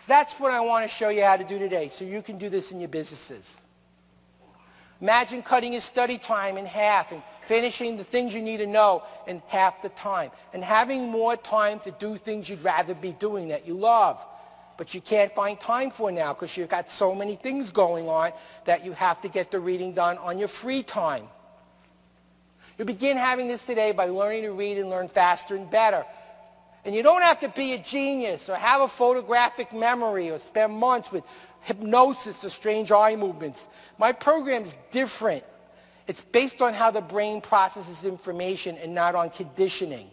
So that's what I want to show you how to do today, so you can do this in your businesses. Imagine cutting your study time in half and finishing the things you need to know in half the time, and having more time to do things you'd rather be doing that you love, but you can't find time for now because you've got so many things going on that you have to get the reading done on your free time. You begin having this today by learning to read and learn faster and better. And you don't have to be a genius or have a photographic memory or spend months with hypnosis or strange eye movements. My program is different. It's based on how the brain processes information and not on conditioning.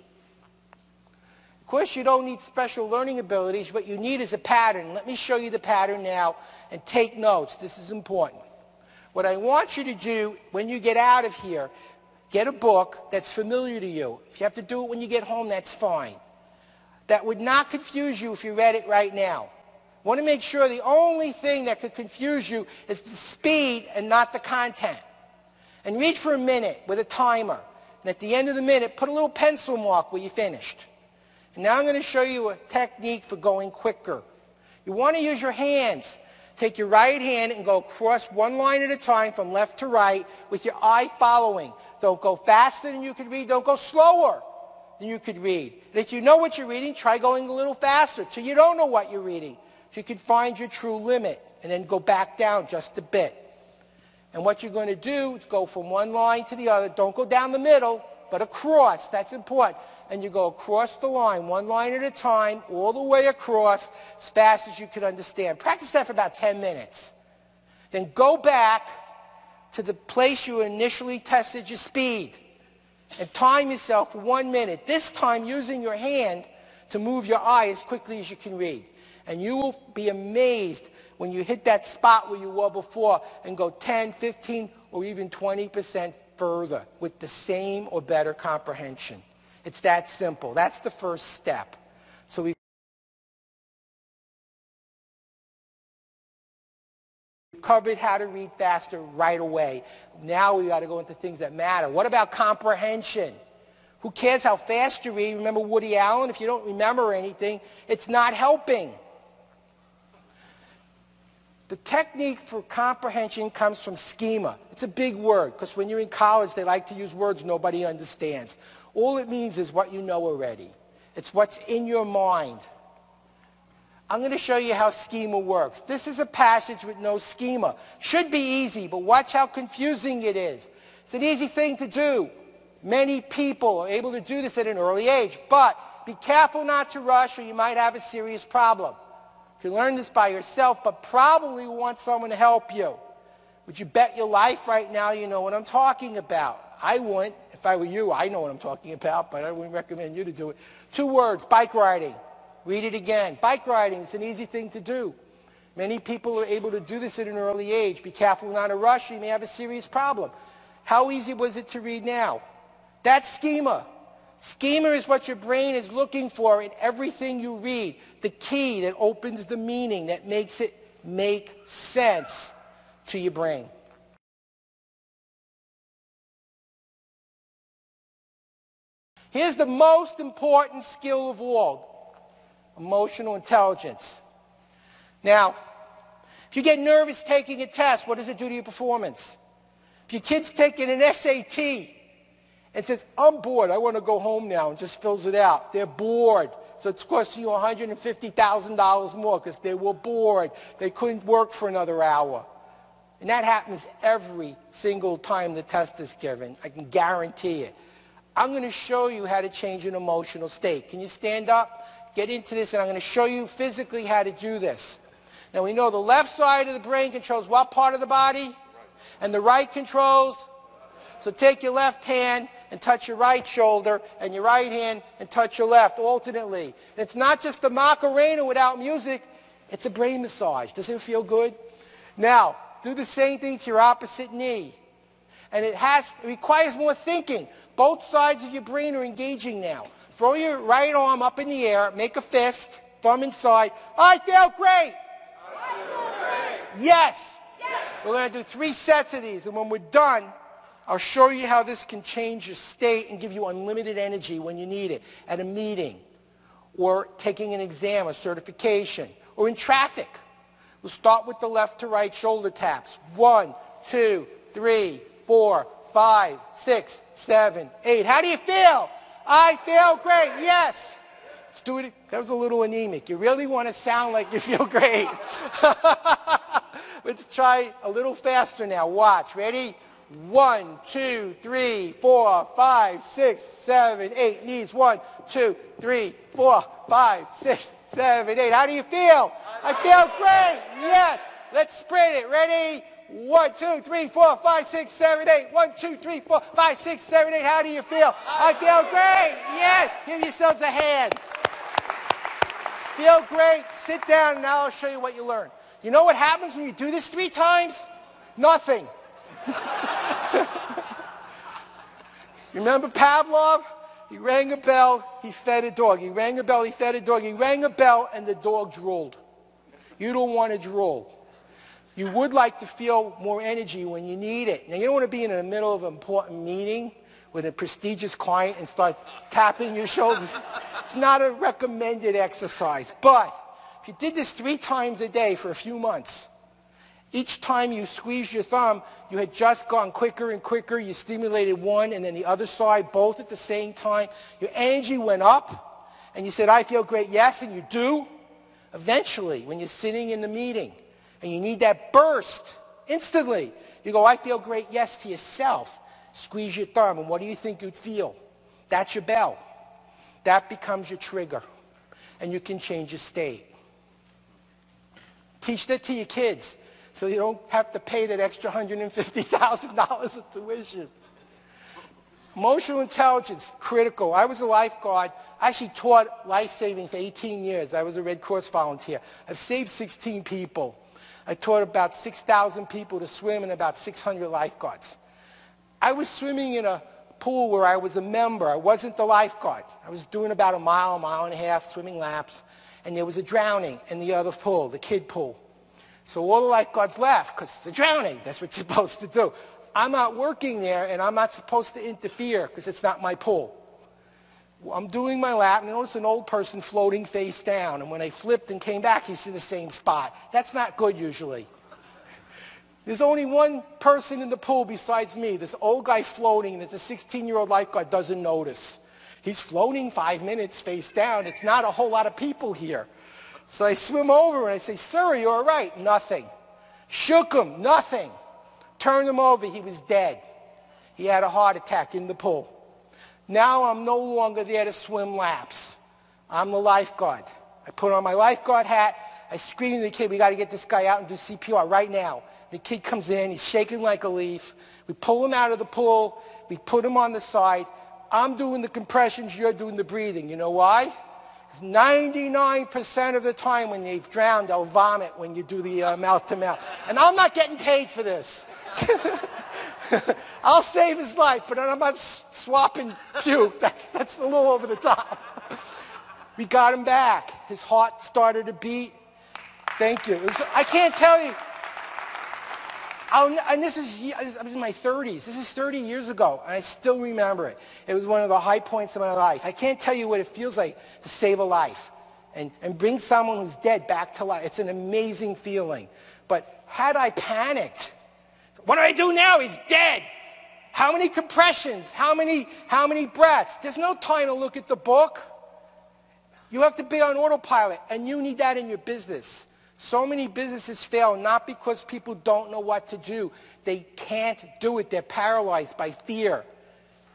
Of course, you don't need special learning abilities. What you need is a pattern. Let me show you the pattern now and take notes. This is important. What I want you to do when you get out of here, get a book that's familiar to you. If you have to do it when you get home, that's fine. That would not confuse you if you read it right now. I want to make sure the only thing that could confuse you is the speed and not the content. And read for a minute with a timer. And at the end of the minute, put a little pencil mark where you finished. And now I'm going to show you a technique for going quicker. You want to use your hands. Take your right hand and go across one line at a time from left to right with your eye following. Don't go faster than you could read. Don't go slower than you could read. And if you know what you're reading, try going a little faster till you don't know what you're reading. So you can find your true limit and then go back down just a bit. And what you're going to do is go from one line to the other. Don't go down the middle, but across. That's important. And you go across the line, one line at a time, all the way across, as fast as you can understand. Practice that for about 10 minutes. Then go back to the place you initially tested your speed and time yourself for 1 minute, this time using your hand to move your eye as quickly as you can read. And you will be amazed when you hit that spot where you were before and go 10, 15, or even 20% further with the same or better comprehension. It's that simple. That's the first step. So we've covered how to read faster right away. Now we got to go into things that matter. What about comprehension? Who cares how fast you read? Remember Woody Allen? If you don't remember anything, it's not helping. The technique for comprehension comes from schema. It's a big word because when you're in college, they like to use words nobody understands. All it means is what you know already. It's what's in your mind. I'm going to show you how schema works. This is a passage with no schema. Should be easy, but watch how confusing it is. It's an easy thing to do. Many people are able to do this at an early age, but be careful not to rush or you might have a serious problem. You can learn this by yourself, but probably want someone to help you. Would you bet your life right now you know what I'm talking about? I wouldn't. If I were you, I know what I'm talking about, but I wouldn't recommend you to do it. 2 words, bike riding. Read it again. Bike riding is an easy thing to do. Many people are able to do this at an early age. Be careful not to rush, you may have a serious problem. How easy was it to read now? That's schema. Schema is what your brain is looking for in everything you read. The key that opens the meaning, that makes it make sense to your brain. Here's the most important skill of all, emotional intelligence. Now, if you get nervous taking a test, what does it do to your performance? If your kid's taking an SAT and says, I'm bored, I want to go home now, and just fills it out, they're bored. So it's costing you $150,000 more because they were bored. They couldn't work for another hour. And that happens every single time the test is given. I can guarantee it. I'm going to show you how to change an emotional state. Can you stand up? Get into this, and I'm going to show you physically how to do this. Now, we know the left side of the brain controls what part of the body? And the right controls? So take your left hand and touch your right shoulder, and your right hand and touch your left alternately. And it's not just the Macarena without music. It's a brain massage. Does it feel good? Now, do the same thing to your opposite knee. And it requires more thinking. Both sides of your brain are engaging now. Throw your right arm up in the air, make a fist, thumb inside. I feel great. I feel great. Yes. Yes. We're going to do 3 sets of these, and when we're done, I'll show you how this can change your state and give you unlimited energy when you need it at a meeting or taking an exam, a certification, or in traffic. We'll start with the left to right shoulder taps. 1, 2, 3, 4, 5, 6, 7, 8. How do you feel? I feel great. Yes. Let's do it. That was a little anemic. You really want to sound like you feel great. Let's try a little faster now. Watch. Ready? 1, 2, 3, 4, 5, 6, 7, 8. Knees. 1, 2, 3, 4, 5, 6, 7, 8. How do you feel? I feel great. Yes. Let's sprint it. Ready? 1, 2, 3, 4, 5, 6, 7, 8. 1, 2, 3, 4, 5, 6, 7, 8. How do you feel? I feel great. Yes. Give yourselves a hand. Feel great. Sit down, and now I'll show you what you learned. You know what happens when you do this 3 times? Nothing. Remember Pavlov? He rang a bell, he fed a dog. He rang a bell, he fed a dog. He rang a bell, and the dog drooled. You don't want to drool. You would like to feel more energy when you need it. Now, you don't want to be in the middle of an important meeting with a prestigious client and start tapping your shoulders. It's not a recommended exercise. But if you did this 3 times a day for a few months, each time you squeezed your thumb, you had just gone quicker and quicker. You stimulated one and then the other side, both at the same time. Your energy went up, and you said, I feel great, yes, and you do. Eventually, when you're sitting in the meeting and you need that burst, instantly, you go, I feel great, yes, to yourself. Squeeze your thumb, and what do you think you'd feel? That's your bell. That becomes your trigger, and you can change your state. Teach that to your kids, so you don't have to pay that extra $150,000 of tuition. Emotional intelligence, critical. I was a lifeguard. I actually taught life-saving for 18 years. I was a Red Cross volunteer. I've saved 16 people. I taught about 6,000 people to swim and about 600 lifeguards. I was swimming in a pool where I was a member. I wasn't the lifeguard. I was doing about a mile and a half, swimming laps, and there was a drowning in the other pool, the kid pool. So all the lifeguards left because it's a drowning. That's what you're supposed to do. I'm not working there, and I'm not supposed to interfere because it's not my pool. I'm doing my lap, and I noticed an old person floating face down. And when I flipped and came back, he's in the same spot. That's not good usually. There's only one person in the pool besides me. This old guy floating, and it's a 16-year-old lifeguard doesn't notice. He's floating 5 minutes face down. It's not a whole lot of people here. So I swim over, and I say, sir, are you all right? Nothing. Shook him. Nothing. Turned him over. He was dead. He had a heart attack in the pool. Now I'm no longer there to swim laps. I'm the lifeguard. I put on my lifeguard hat. I scream to the kid, we got to get this guy out and do CPR right now. The kid comes in. He's shaking like a leaf. We pull him out of the pool. We put him on the side. I'm doing the compressions. You're doing the breathing. You know why? 99% of the time when they've drowned, they'll vomit when you do the mouth-to-mouth. And I'm not getting paid for this. I'll save his life, but I'm not swapping puke. That's a little over the top. We got him back. His heart started to beat. Thank you. I can't tell you. I was in my 30s. This is 30 years ago, and I still remember it. It was one of the high points of my life. I can't tell you what it feels like to save a life and bring someone who's dead back to life. It's an amazing feeling. But had I panicked, what do I do now? He's dead. How many compressions? How many breaths? There's no time to look at the book. You have to be on autopilot, and you need that in your business. So many businesses fail not because people don't know what to do. They can't do it. They're paralyzed by fear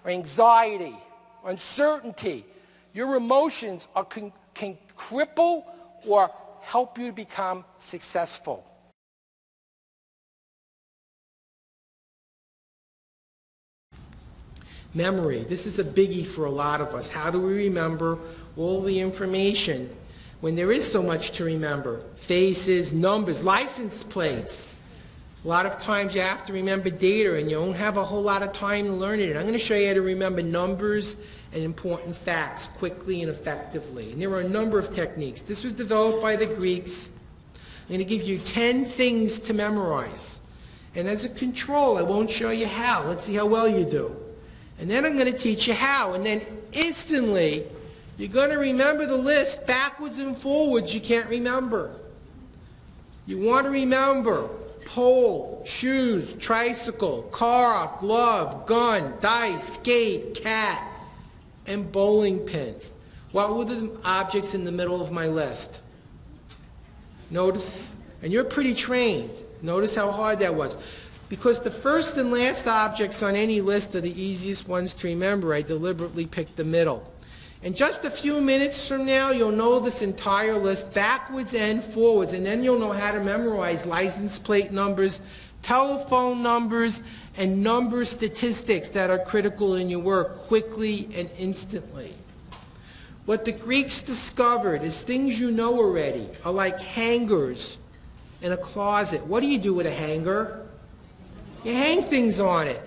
or anxiety or uncertainty. Your emotions can cripple or help you to become successful. Memory. This is a biggie for a lot of us. How do we remember all the information when there is so much to remember? Faces, numbers, license plates. A lot of times you have to remember data and you don't have a whole lot of time to learn it. And I'm going to show you how to remember numbers and important facts quickly and effectively. And there are a number of techniques. This was developed by the Greeks. I'm going to give you 10 things to memorize. And as a control, I won't show you how. Let's see how well you do. And then I'm going to teach you how. And then instantly, you're going to remember the list backwards and forwards. You can't remember. You want to remember pole, shoes, tricycle, car, glove, gun, dice, skate, cat, and bowling pins. What were the objects in the middle of my list? Notice, and you're pretty trained. Notice how hard that was. Because the first and last objects on any list are the easiest ones to remember, I deliberately picked the middle. In just a few minutes from now, you'll know this entire list backwards and forwards, and then you'll know how to memorize license plate numbers, telephone numbers, and number statistics that are critical in your work quickly and instantly. What the Greeks discovered is things you know already are like hangers in a closet. What do you do with a hanger? You hang things on it.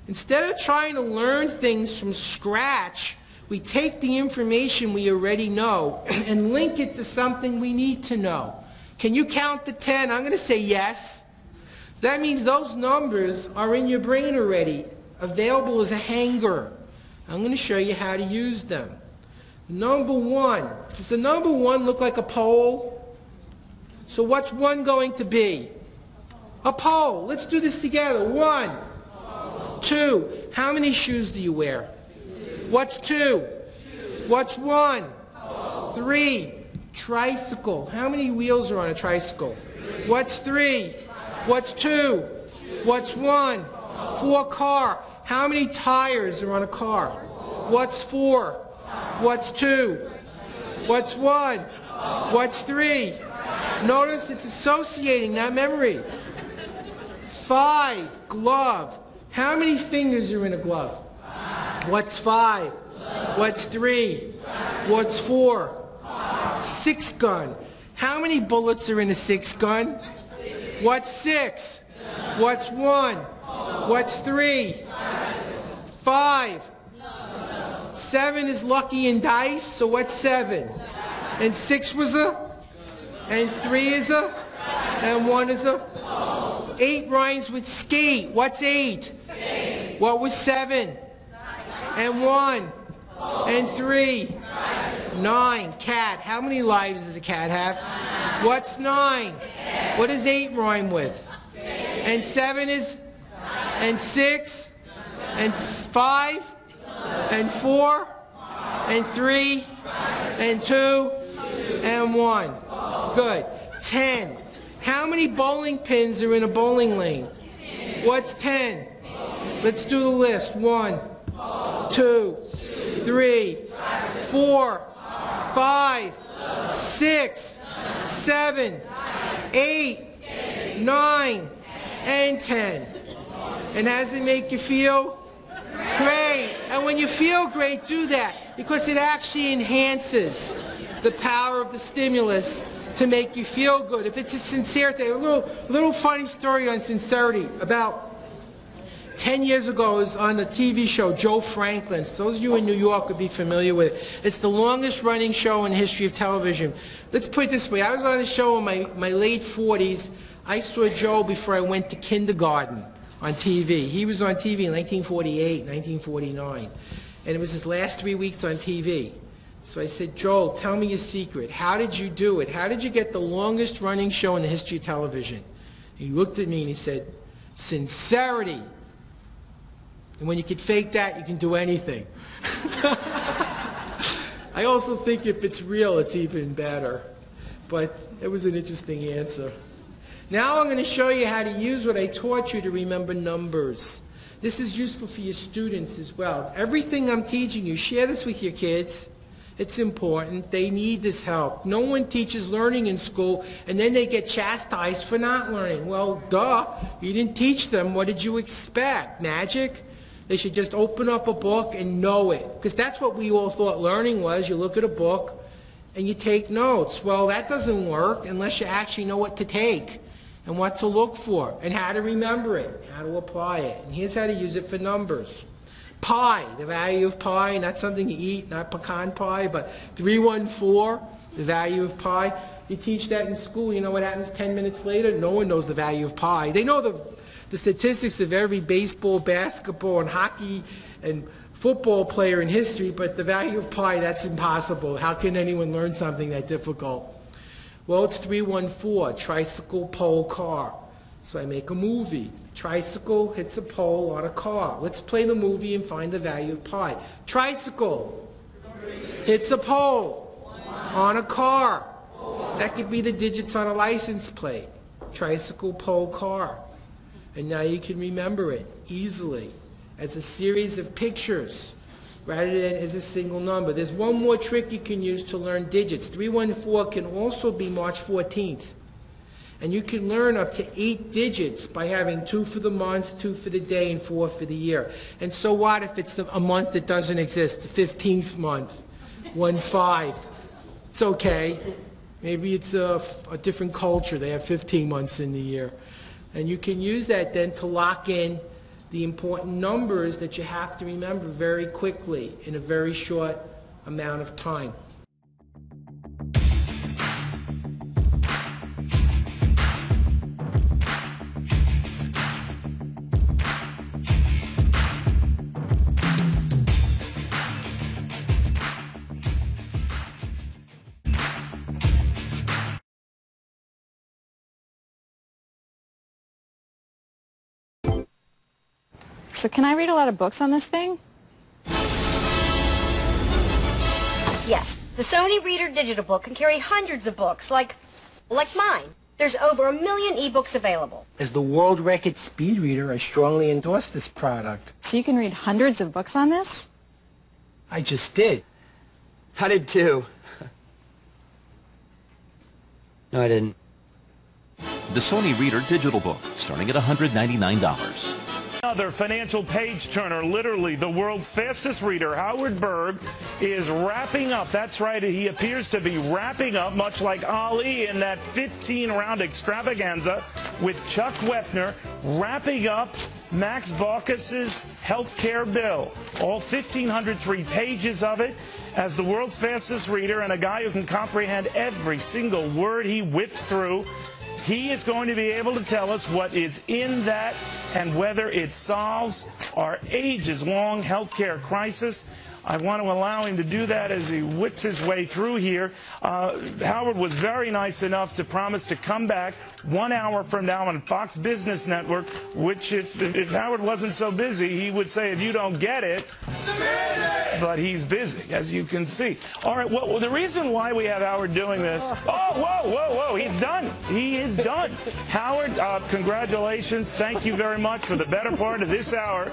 Instead of trying to learn things from scratch, we take the information we already know and link it to something we need to know. Can you count to 10? I'm going to say yes. So that means those numbers are in your brain already, available as a hanger. I'm going to show you how to use them. Number 1. Does the number 1 look like a pole? So what's 1 going to be? A pole. Let's do this together. 1, 2. How many shoes do you wear? What's 2? What's 1? 3. Tricycle. How many wheels are on a tricycle? What's 3? What's 2? What's 1? 4. Car. How many tires are on a car? What's 4? What's 2? What's 1? What's 3? Notice it's associating, not memory. 5. Glove. How many fingers are in a glove? What's 5? What's 3? What's 4? 6 gun. How many bullets are in a 6 gun? What's 6? What's 1? What's 3? 5. 7 is lucky in dice, so what's 7? And 6 was a? And 3 is a? And 1 is a? 8 rhymes with skate. What's 8? What was 7? And 1? And 3? 9. Cat. How many lives does a cat have? What's 9? What does 8 rhyme with? And 7 is? And 6? And 5? And 4? And 3? And 2? And 1. Good. 10. How many bowling pins are in a bowling lane? What's 10? Let's do the list. 1, 2, 3, 4, 5, 6, 7, 8, 9, and 10. And how does it make you feel? Great. And when you feel great, do that, because it actually enhances the power of the stimulus to make you feel good. If it's a sincere thing, a little funny story on sincerity. About 10 years ago, I was on the TV show Joe Franklin. So those of you in New York would be familiar with it. It's the longest running show in the history of television. Let's put it this way. I was on the show in my late 40s. I saw Joe before I went to kindergarten on TV. He was on TV in 1948, 1949. And it was his last 3 weeks on TV. So I said, Joel, tell me your secret. How did you do it? How did you get the longest running show in the history of television? He looked at me and he said, sincerity. And when you can fake that, you can do anything. I also think if it's real, it's even better. But it was an interesting answer. Now I'm going to show you how to use what I taught you to remember numbers. This is useful for your students as well. Everything I'm teaching you, share this with your kids. It's important. They need this help. No one teaches learning in school and then they get chastised for not learning. Well, duh. You didn't teach them. What did you expect? Magic? They should just open up a book and know it. Because that's what we all thought learning was. You look at a book and you take notes. Well, that doesn't work unless you actually know what to take and what to look for and how to remember it, how to apply it. And here's how to use it for numbers. Pi, the value of pi, not something you eat, not pecan pie, but 314, the value of pi. You teach that in school, you know what happens 10 minutes later? No one knows the value of pi. They know the statistics of every baseball, basketball, and hockey and football player in history, but the value of pi, that's impossible. How can anyone learn something that difficult? Well, it's 314, tricycle, pole, car. So I make a movie. Tricycle hits a pole on a car. Let's play the movie and find the value of pi. Tricycle hits a pole on a car. That could be the digits on a license plate. Tricycle, pole, car. And now you can remember it easily as a series of pictures rather than as a single number. There's one more trick you can use to learn digits. 314 can also be March 14th. And you can learn up to 8 digits by having 2 for the month, 2 for the day, and 4 for the year. And so what if it's a month that doesn't exist, the 15th month, 1-5? It's okay. Maybe it's a different culture. They have 15 months in the year. And you can use that then to lock in the important numbers that you have to remember very quickly in a very short amount of time. So can I read a lot of books on this thing? Yes, the Sony Reader Digital Book can carry hundreds of books, like mine. There's over 1 million ebooks available. As the world record speed reader, I strongly endorse this product. So you can read hundreds of books on this? I just did. I did too. No, I didn't. The Sony Reader Digital Book, starting at $199. Another financial page-turner, literally the world's fastest reader, Howard Berg, is wrapping up. That's right, he appears to be wrapping up, much like Ali in that 15-round extravaganza with Chuck Wepner, wrapping up Max Baucus's health care bill. All 1,503 pages of it. As the world's fastest reader and a guy who can comprehend every single word he whips through, he is going to be able to tell us what is in that and whether it solves our ages-long healthcare crisis. I want to allow him to do that as he whips his way through here. Howard was very nice enough to promise to come back 1 hour from now on Fox Business Network, which if Howard wasn't so busy, he would say, if you don't get it, but he's busy, as you can see. All right, well, the reason why we have Howard doing this, whoa, he's done. He is done. Howard, congratulations. Thank you very much for the better part of this hour.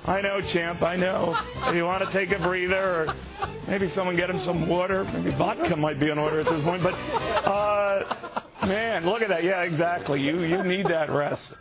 I know, champ, I know. If you want to take a breather, or maybe someone get him some water. Maybe vodka might be in order at this point. But, man, look at that. Yeah, exactly. You need that rest.